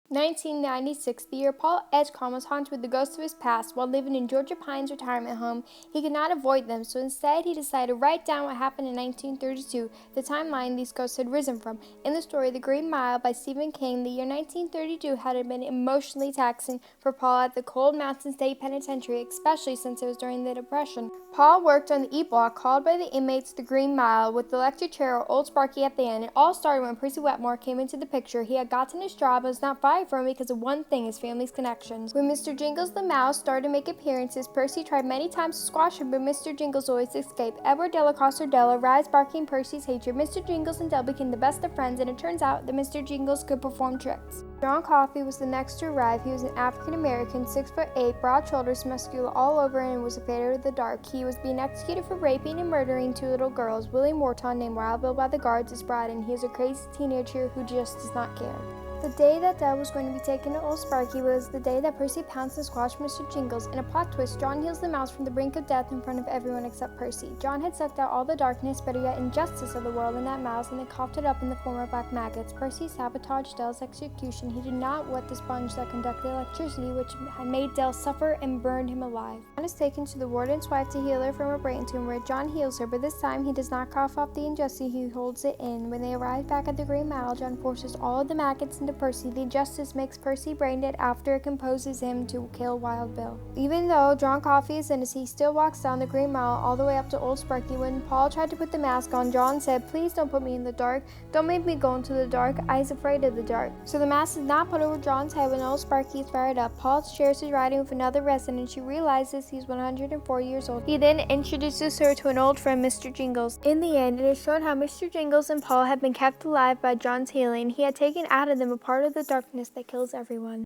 1996, the year Paul Edgecombe was haunted with the ghosts of his past while living in Georgia Pines retirement home. He could not avoid them, so instead he decided to write down what happened in 1932, the timeline these ghosts had risen from. In the story The Green Mile by Stephen King, the year 1932 had been emotionally taxing for Paul at the Cold Mountain State Penitentiary, especially since it was during the Depression. Paul worked on the E-block called by the inmates the Green Mile, with the electric chair or Old Sparky at the end. It all started when Percy Wetmore came into the picture. He had gotten his job and was not fired from him because of one thing: his family's connections. When Mr. Jingles the Mouse started to make appearances, Percy tried many times to squash him, but Mr. Jingles always escaped. Edward Delacoste or Della rise barking Percy's hatred. Mr. Jingles and Dell became the best of friends, and it turns out that Mr. Jingles could perform tricks. John Coffey was the next to arrive. He was an African-American, 6'8", broad shoulders, muscular all over, and was a fader of the dark. He was being executed for raping and murdering 2 little girls. William Morton, named Wild Bill by the guards, is bride, and he is a crazy teenager who just does not care. The day that Dell was going to be taken to Old Sparky was the day that Percy pounced and squashed Mr. Jingles. In a plot twist, John heals the mouse from the brink of death in front of everyone except Percy. John had sucked out all the darkness, better yet injustice of the world in that mouse, and then coughed it up in the form of black maggots. Percy sabotaged Dell's execution. He did not wet the sponge that conducted electricity, which had made Dell suffer and burned him alive. John is taken to the warden's wife to heal her from a brain tumor. John heals her, but this time he does not cough off the injustice, he holds it in. When they arrive back at the Green Mile, John forces all of the maggots into Percy. The injustice makes Percy brain dead after it composes him to kill Wild Bill. Even though John Coffey is innocent, he still walks down the Green Mile all the way up to Old Sparky. When Paul tried to put the mask on, John said, "Please don't put me in the dark. Don't make me go into the dark. I is afraid of the dark." So the mask is not put over John's head when Old Sparky is fired up. Paul shares his riding with another resident. She realizes he's 104 years old. He then introduces her to an old friend, Mr. Jingles. In the end, it is shown how Mr. Jingles and Paul had been kept alive by John's healing. He had taken out of them a part of the darkness that kills everyone.